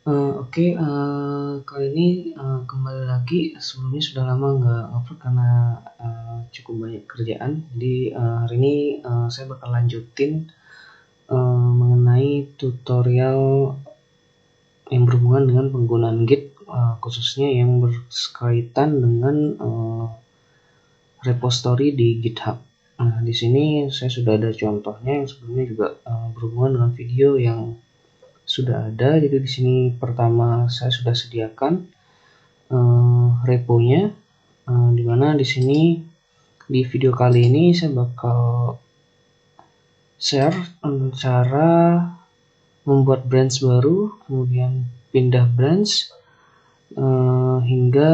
Oke, kali ini kembali lagi. Sebelumnya sudah lama nggak upload karena cukup banyak kerjaan. Jadi hari ini saya bakal lanjutin mengenai tutorial yang berhubungan dengan penggunaan Git, khususnya yang berkaitan dengan repository di GitHub. Nah, di sini saya sudah ada contohnya yang sebelumnya juga berhubungan dengan video yang sudah ada. Jadi di sini pertama saya sudah sediakan reponya, dimana di sini di video kali ini saya bakal share cara membuat branch baru, kemudian pindah branch hingga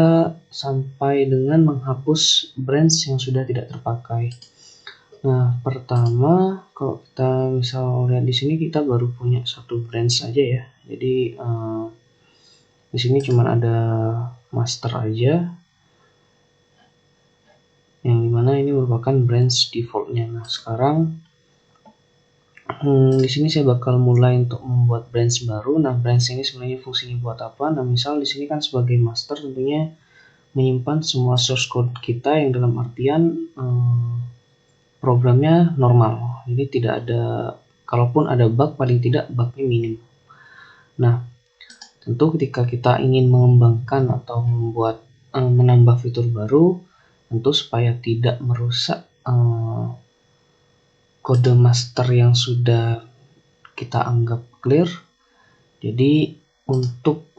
sampai dengan menghapus branch yang sudah tidak terpakai. Nah, pertama kalau kita misal lihat di sini kita baru punya satu branch aja ya. Jadi di sini cuma ada master aja, yang dimana ini merupakan branch defaultnya. Nah, sekarang di sini saya bakal mulai untuk membuat branch baru. Nah, branch ini sebenarnya fungsinya buat apa? Nah, misal di sini kan sebagai master tentunya menyimpan semua source code kita yang dalam artian programnya normal. Jadi tidak ada, kalaupun ada bug paling tidak bugnya minim. Nah, tentu ketika kita ingin mengembangkan atau membuat menambah fitur baru, tentu supaya tidak merusak kode master yang sudah kita anggap clear. Jadi untuk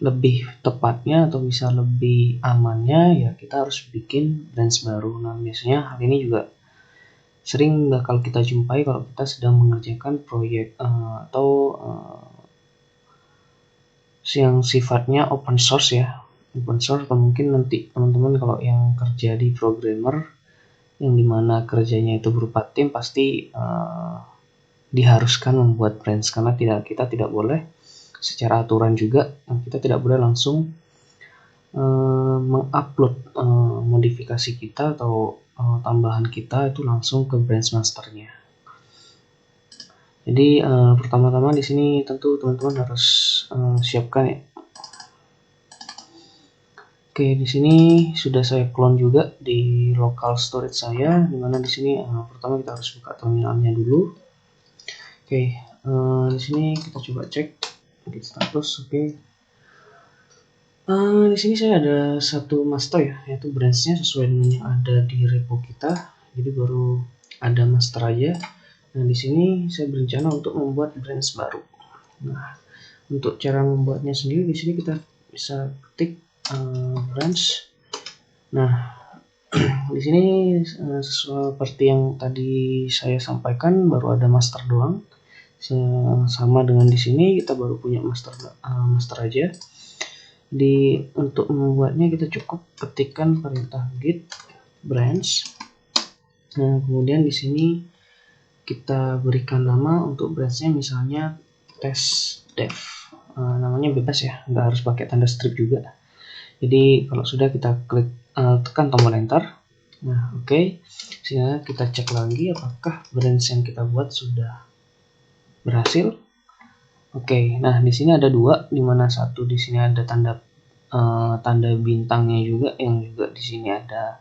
lebih tepatnya atau bisa lebih amannya ya kita harus bikin branch baru. Nah, biasanya hal ini juga sering bakal kita jumpai kalau kita sedang mengerjakan proyek atau yang sifatnya open source ya. Open source atau mungkin nanti teman-teman kalau yang kerja di programmer yang dimana kerjanya itu berupa tim pasti diharuskan membuat branch, karena kita tidak boleh secara aturan juga kita tidak boleh langsung mengupload modifikasi kita atau tambahan kita itu langsung ke branch masternya. Jadi pertama-tama di sini tentu teman-teman harus siapkan ya. Oke, di sini sudah saya clone juga di local storage saya, dimana di sini pertama kita harus buka terminalnya dulu. Oke, di sini kita coba cek git status. Oke, di sini saya ada satu master ya, yaitu branchnya sesuai dengan yang ada di repo kita. Jadi baru ada master aja. Nah, di sini saya berencana untuk membuat branch baru. Nah, untuk cara membuatnya sendiri di sini kita bisa ketik branch. Nah, di sini seperti yang tadi saya sampaikan baru ada master doang. Sama dengan di sini kita baru punya master aja. Di untuk membuatnya kita cukup ketikkan perintah git branch. Nah, kemudian di sini kita berikan nama untuk branchnya misalnya test dev. Namanya bebas ya, nggak harus pakai tanda strip juga. Jadi kalau sudah kita klik tekan tombol enter. Nah, oke. Sehingga kita cek lagi apakah branch yang kita buat sudah berhasil. Oke, nah di sini ada dua, dimana satu di sini ada tanda bintangnya juga, yang juga di sini ada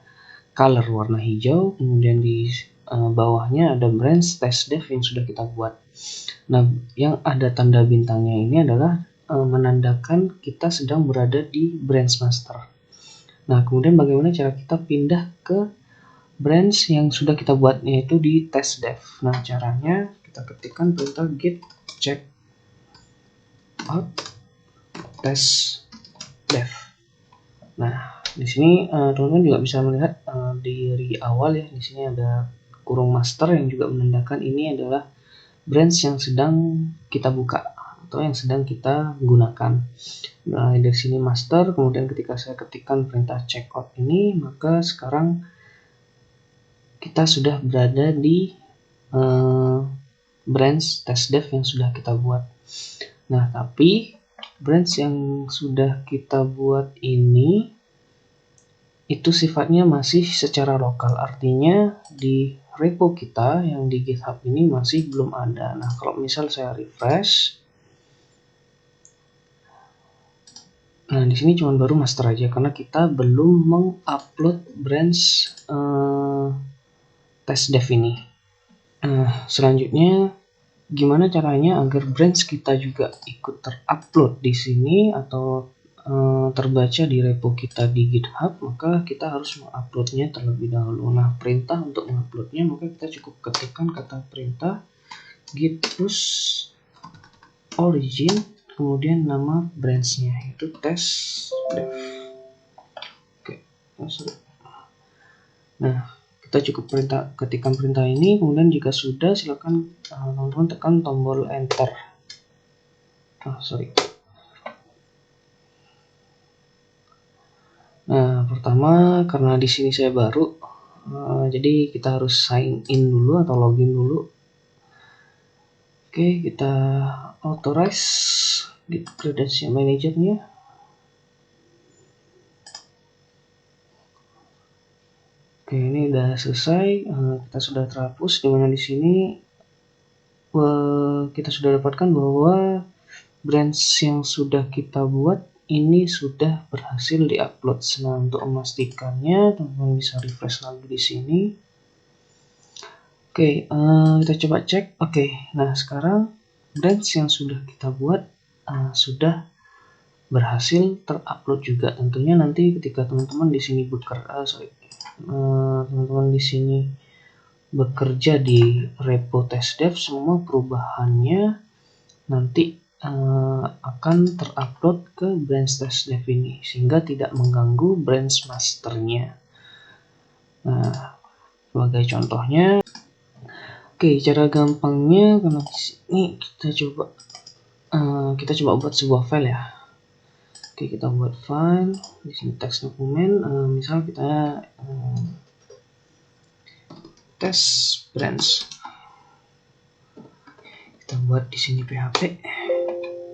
color warna hijau, kemudian di bawahnya ada branch test dev yang sudah kita buat. Nah, yang ada tanda bintangnya ini adalah menandakan kita sedang berada di branch master. Nah, kemudian bagaimana cara kita pindah ke branch yang sudah kita buat, yaitu di test dev. Nah, caranya kita ketikkan perintah git check out test dev. Nah, di sini teman-teman juga bisa melihat dari awal ya, di sini ada kurung master yang juga menandakan ini adalah branch yang sedang kita buka atau yang sedang kita gunakan. Nah, dari sini master, kemudian ketika saya ketikkan perintah checkout ini, maka sekarang kita sudah berada di branch test dev yang sudah kita buat. Nah, tapi branch yang sudah kita buat ini itu sifatnya masih secara lokal, artinya di repo kita yang di GitHub ini masih belum ada. Nah, kalau misal saya refresh, Nah, di sini cuma baru master aja karena kita belum mengupload branch test dev ini. Selanjutnya gimana caranya agar branch kita juga ikut terupload di sini atau terbaca di repo kita di GitHub, maka kita harus menguploadnya terlebih dahulu. Nah, perintah untuk menguploadnya, maka kita cukup ketikkan kata perintah git push origin, kemudian nama branchnya itu test dev. Oke, nah kita cukup ketikkan perintah ini, kemudian jika sudah silakan teman-teman tekan tombol enter. Nah, pertama karena di sini saya baru, jadi kita harus sign in dulu atau login dulu. Oke, kita authorize Git credential manajernya. Oke, ini udah selesai. Kita sudah terhapus, dimana di sini kita sudah dapatkan bahwa branch yang sudah kita buat ini sudah berhasil diupload. Nah, untuk memastikannya, teman-teman bisa refresh lagi di sini. Oke, kita coba cek. Oke, nah sekarang branch yang sudah kita buat sudah berhasil terupload juga. Tentunya nanti ketika teman-teman di sini teman-teman di sini bekerja di repo test dev, semua perubahannya nanti akan terupload ke branch test dev ini sehingga tidak mengganggu branch masternya. Nah, sebagai contohnya, oke, cara gampangnya karena di sini kita coba buat sebuah file ya. Oke, kita buat file di sini teks dokumen, misal kita test branch. Kita buat di sini PHP.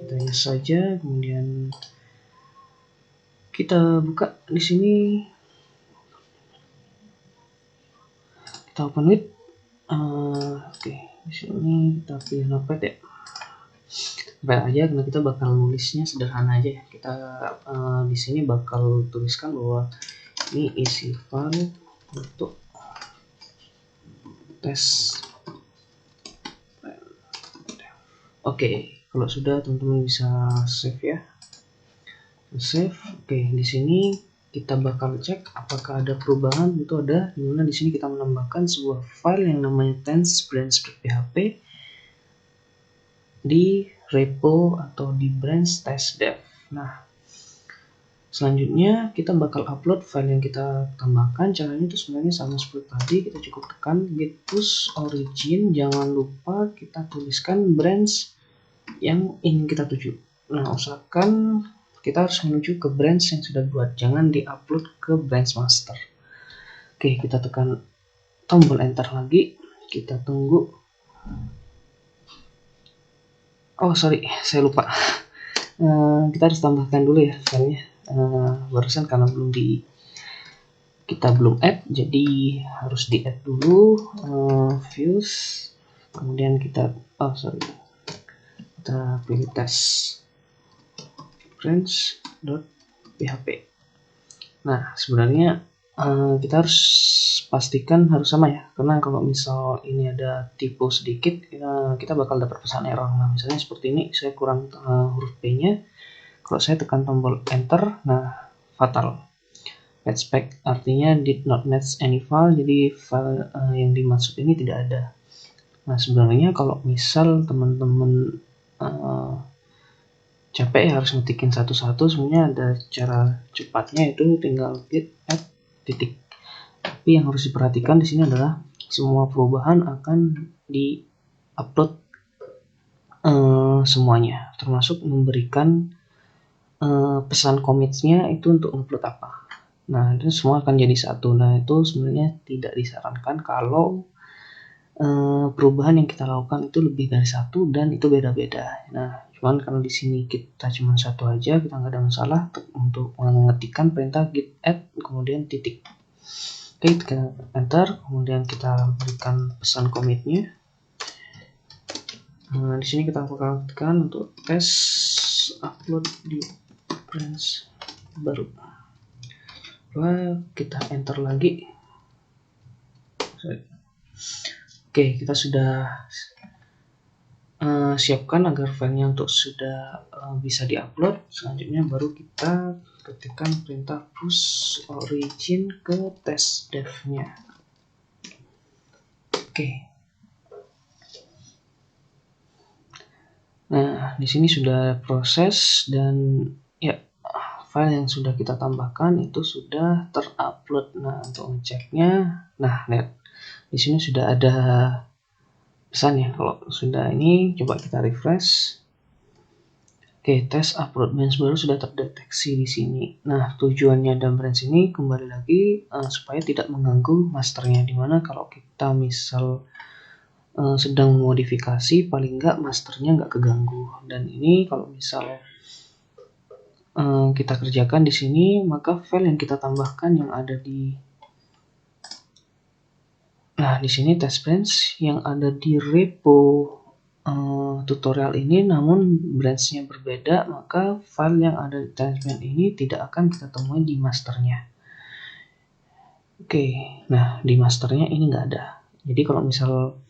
Kita yes saja, kemudian kita buka di sini, kita open with. Oke, di sini kita pilih notepad ya. Notepad aja karena kita bakal nulisnya sederhana aja ya. Kita di sini bakal tuliskan bahwa ini isi file untuk tes. Oke, kalau sudah teman-teman bisa save ya. Save. Oke, di sini kita bakal cek apakah ada perubahan. Itu ada, dimana di sini kita menambahkan sebuah file yang namanya test branch.php di repo atau di branch test dev. Nah, selanjutnya kita bakal upload file yang kita tambahkan. Caranya itu sebenarnya sama seperti tadi, kita cukup tekan git push origin, jangan lupa kita tuliskan branch yang ingin kita tuju. Nah, usahakan kita harus menuju ke branch yang sudah buat, jangan diupload ke branch master. Oke, kita tekan tombol enter lagi, kita tunggu. Oh sorry, saya lupa. Kita harus tambahkan dulu ya filenya. Barusan karena kita belum add, jadi harus di add dulu. Views, kemudian kita pilih test branch.php. Nah, sebenarnya kita harus pastikan harus sama ya, karena kalau misal ini ada typo sedikit, kita bakal dapat pesan error. Nah, misalnya seperti ini, saya kurang huruf P-nya. Kalau saya tekan tombol enter, nah fatal. Patchback artinya did not match any file, jadi file yang dimaksud ini tidak ada. Nah, sebenarnya kalau misal teman-teman capek ya harus ngetikin satu-satu, sebenarnya ada cara cepatnya, itu tinggal git add titik. Tapi yang harus diperhatikan di sini adalah semua perubahan akan di-upload semuanya, termasuk memberikan pesan commit-nya itu untuk upload apa. Nah, itu semua akan jadi satu. Nah, itu sebenarnya tidak disarankan kalau perubahan yang kita lakukan itu lebih dari satu dan itu beda-beda. Nah, cuman karena di sini kita cuma satu aja, kita nggak ada masalah untuk mengetikkan perintah git add kemudian titik. Oke, kita enter, kemudian kita berikan pesan commit-nya. Nah, di sini kita bakal tekan untuk tes upload di branch baru. Lalu kita enter lagi. Oke, kita sudah siapkan agar filenya untuk sudah bisa diupload. Selanjutnya baru kita ketikkan perintah push origin ke test dev-nya. Oke. Nah, di sini sudah proses dan ya file yang sudah kita tambahkan itu sudah terupload. Nah, untuk ngeceknya, nah lihat di sini sudah ada pesan ya. Kalau sudah ini coba kita refresh. Oke, tes upload branch baru sudah terdeteksi di sini. Nah, tujuannya dan branch ini kembali lagi supaya tidak mengganggu masternya. Dimana kalau kita misal sedang modifikasi, paling nggak masternya nggak keganggu. Dan ini kalau misal kita kerjakan di sini, maka file yang kita tambahkan yang ada di di sini test branch yang ada di repo tutorial ini, namun branch-nya berbeda, maka file yang ada di test branch ini tidak akan kita temui di masternya. Oke, nah di masternya ini nggak ada. Jadi kalau misal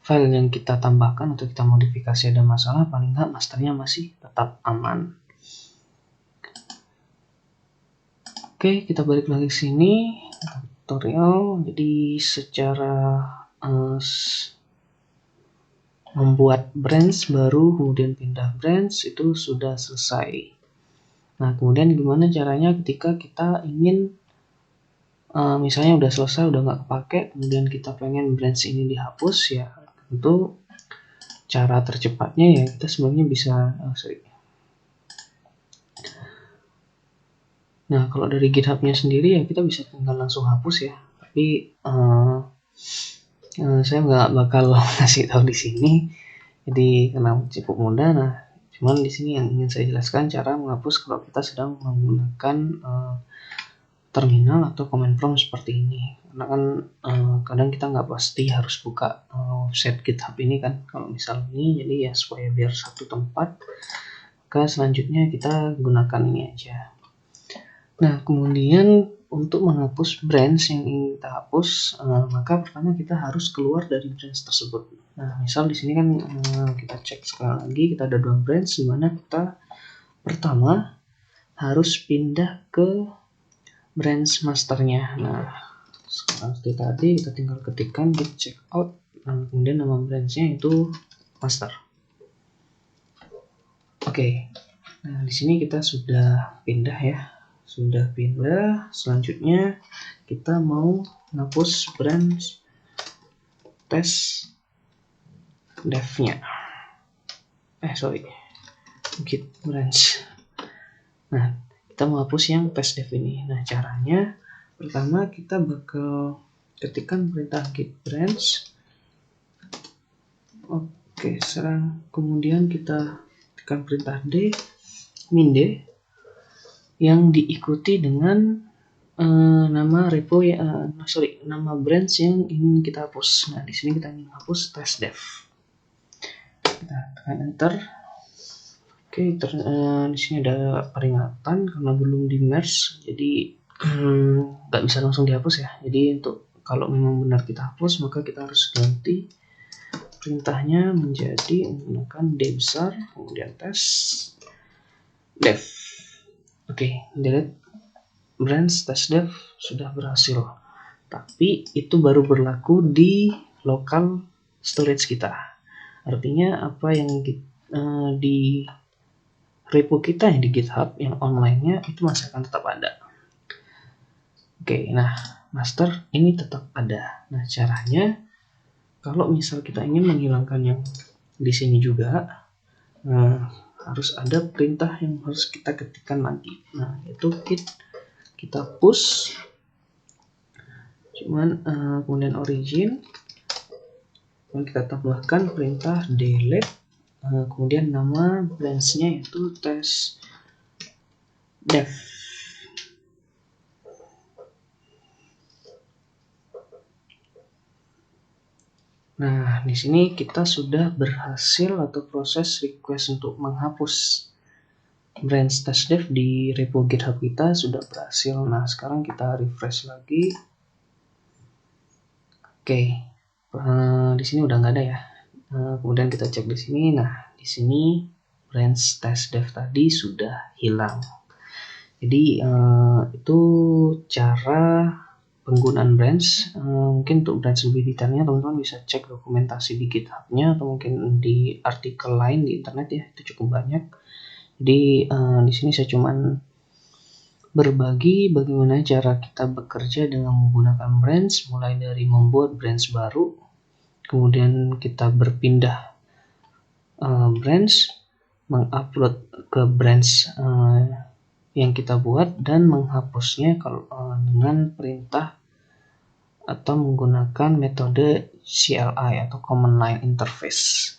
file yang kita tambahkan atau kita modifikasi ada masalah, paling nggak masternya masih tetap aman. Oke, kita balik lagi ke sini tutorial. Jadi secara membuat branch baru kemudian pindah branch itu sudah selesai. Nah, kemudian gimana caranya ketika kita ingin misalnya udah selesai, udah nggak kepake, kemudian kita pengen branch ini dihapus, ya tentu cara tercepatnya ya kita sebenarnya bisa Nah, kalau dari GitHub-nya sendiri ya kita bisa tinggal langsung hapus ya. Tapi saya nggak bakal ngasih tahu di sini. Jadi karena cukup mudah. Nah, cuman di sini yang ingin saya jelaskan cara menghapus kalau kita sedang menggunakan terminal atau command prompt seperti ini. Karena kan kadang kita nggak pasti harus buka website GitHub ini kan. Kalau misal ini, jadi ya supaya biar satu tempat. Maka selanjutnya kita gunakan ini aja. Nah, kemudian untuk menghapus branch yang ingin kita hapus, maka pertama kita harus keluar dari branch tersebut. Nah, misal di sini kan kita cek sekali lagi, kita ada dua branch di mana kita pertama harus pindah ke branch masternya. Nah, seperti tadi kita tinggal ketikkan git checkout, kemudian nama branchnya itu master. Oke, nah di sini kita sudah pindah ya. Sudah pindah, selanjutnya kita mau hapus branch test dev-nya. Git branch. Nah, kita mau hapus yang test dev ini. Nah, caranya pertama kita bakal ketikkan perintah git branch. Oke, kemudian kita tekan perintah min d yang diikuti dengan nama repo nama branch yang ingin kita hapus. Nah, di sini kita ingin hapus test dev. Kita tekan enter. Oke, di sini ada peringatan karena belum di merge, jadi nggak bisa langsung dihapus ya. Jadi untuk kalau memang benar kita hapus, maka kita harus ganti perintahnya menjadi menggunakan d besar, kemudian test dev. Oke, delete branch test dev sudah berhasil. Tapi itu baru berlaku di local storage kita. Artinya apa yang di repo kita yang di GitHub yang online-nya itu masih akan tetap ada. Oke, nah master ini tetap ada. Nah, caranya kalau misal kita ingin menghilangkan yang di sini juga, harus ada perintah yang harus kita ketikkan lagi. Nah, itu kita push, kemudian origin, kemudian kita tambahkan perintah delete, kemudian nama branch-nya itu test dev. Nah, di sini kita sudah berhasil atau proses request untuk menghapus branch test dev di repo GitHub kita sudah berhasil. Nah, sekarang kita refresh lagi. Oke, di sini udah nggak ada ya. Kemudian kita cek di sini. Nah, di sini branch test dev tadi sudah hilang. Jadi itu cara penggunaan branch. Mungkin untuk branch lebih detailnya teman-teman bisa cek dokumentasi di GitHub-nya atau mungkin di artikel lain di internet ya, itu cukup banyak. Jadi di sini saya cuman berbagi bagaimana cara kita bekerja dengan menggunakan branch, mulai dari membuat branch baru, kemudian kita berpindah branch, mengupload ke branch yang kita buat, dan menghapusnya kalau dengan perintah atau menggunakan metode CLI atau Command Line Interface.